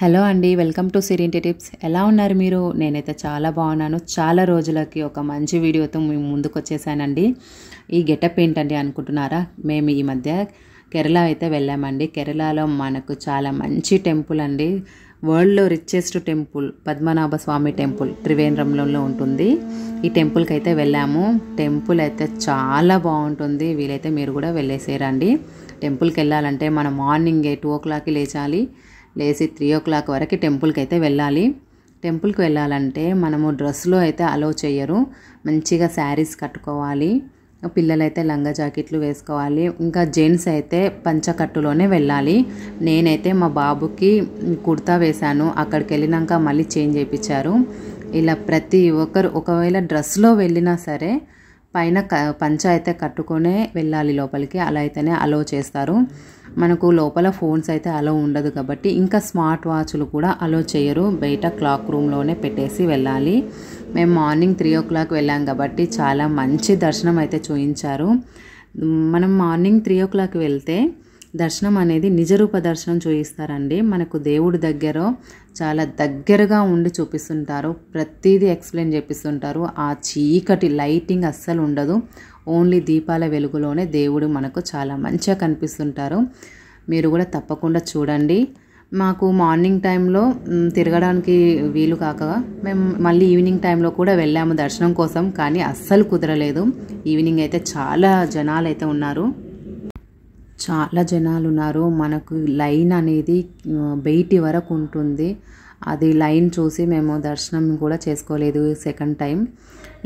Hello అండి, welcome to సిరింటి tips. ఎలా ఉన్నారు మీరు? నేనైతే చాలా బాగున్నాను. చాలా రోజులకి ఒక మంచి వీడియోతో మేము ముందుకు వచ్చేసానండి. ఈ గెటప్ ఏంటండి అనుకుంటున్నారా? మేము ఈ మధ్య కేరళ అయితే వెళ్ళామండి. కేరళలో మనకు చాలా మంచి టెంపుల్ అండి. వరల్డ్లో రిచెస్ట్ టెంపుల్ పద్మనాభ స్వామి టెంపుల్ త్రివేంద్రంలో ఉంటుంది. ఈ టెంపుల్కి అయితే వెళ్ళాము. టెంపుల్ అయితే చాలా బాగుంటుంది. వీలైతే మీరు కూడా వెళ్ళేసేరండి. టెంపుల్కి వెళ్ళాలంటే మనం మార్నింగే 2 o'clockకి లేచి 3 o'clock వరకు టెంపుల్కి అయితే వెళ్ళాలి. టెంపుల్కి వెళ్ళాలంటే మనము డ్రెస్లో అయితే అలో చేయరు. మంచిగా శారీస్ కట్టుకోవాలి. పిల్లలైతే లంగా జాకెట్లు వేసుకోవాలి. ఇంకా జెంట్స్ అయితే పంచకట్టులోనే వెళ్ళాలి. నేనైతే మా బాబుకి కుర్తా వేశాను. అక్కడికి వెళ్ళినాక మళ్ళీ చేంజ్ చేయించారు. ఇలా ప్రతి ఒక్కరు ఒకవేళ డ్రెస్లో వెళ్ళినా సరే పైన పంచ అయితే కట్టుకొనే వెళ్ళాలి లోపలికి. అలా అయితేనే అలో చేస్తారు. మనకు లోపల ఫోన్స్ అయితే అలో ఉండదు కాబట్టి, ఇంకా స్మార్ట్ వాచ్లు కూడా అలో చేయరు. బయట క్లాక్ రూమ్లోనే పెట్టేసి వెళ్ళాలి. మేము మార్నింగ్ 3 o'clock వెళ్ళాం కాబట్టి చాలా మంచి దర్శనం అయితే చూయించారు. మనం మార్నింగ్ 3 o'clock వెళ్తే దర్శనం అనేది నిజరూప దర్శనం చూపిస్తారండి. మనకు దేవుడి దగ్గర చాలా దగ్గరగా ఉండి చూపిస్తుంటారు. ప్రతిదీ ఎక్స్ప్లెయిన్ చేపిస్తుంటారు. ఆ చీకటి లైటింగ్ అస్సలు ఉండదు. ఓన్లీ దీపాల వెలుగులోనే దేవుడు మనకు చాలా మంచిగా కనిపిస్తుంటారు. మీరు కూడా తప్పకుండా చూడండి. మాకు మార్నింగ్ టైంలో తిరగడానికి వీలు కాక మేము మళ్ళీ ఈవినింగ్ టైంలో కూడా వెళ్ళాము దర్శనం కోసం. కానీ అస్సలు కుదరలేదు. ఈవినింగ్ అయితే చాలా జనాలు అయితే ఉన్నారు. మనకు లైన్ అనేది బయటి వరకు ఉంటుంది. అది లైన్ చూసి మేము దర్శనం కూడా చేసుకోలేదు సెకండ్ టైం.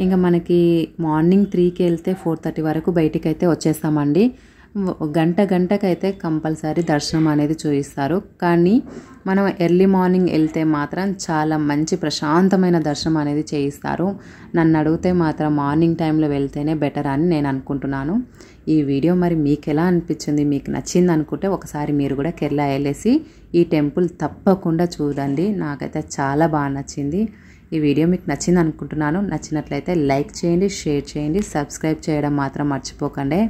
ఇంకా మనకి మార్నింగ్ 3కి వెళ్తే 4:30 వరకు బయటికి అయితే వచ్చేస్తామండి. గంటకైతే కంపల్సరీ దర్శనం అనేది చూపిస్తారు. కానీ మనం ఎర్లీ మార్నింగ్ వెళ్తే మాత్రం చాలా మంచి ప్రశాంతమైన దర్శనం అనేది చేయిస్తారు. నన్ను అడిగితే మాత్రం మార్నింగ్ టైంలో వెళ్తేనే బెటర్ అని నేను అనుకుంటున్నాను. ఈ వీడియో మరి మీకు ఎలా అనిపించింది? మీకు నచ్చింది అనుకుంటే ఒకసారి మీరు కూడా కేరళ వెళ్ళేసి ఈ టెంపుల్ తప్పకుండా చూడండి. నాకైతే చాలా బాగా నచ్చింది. ఈ వీడియో మీకు నచ్చింది అనుకుంటున్నాను. నచ్చినట్లయితే లైక్ చేయండి, షేర్ చేయండి, సబ్స్క్రైబ్ చేయడం మాత్రం మర్చిపోకండి.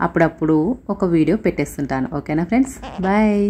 అప్పుడప్పుడు ఒక వీడియో పెట్టేస్తుంటాను. ఓకేనా ఫ్రెండ్స్? బాయ్.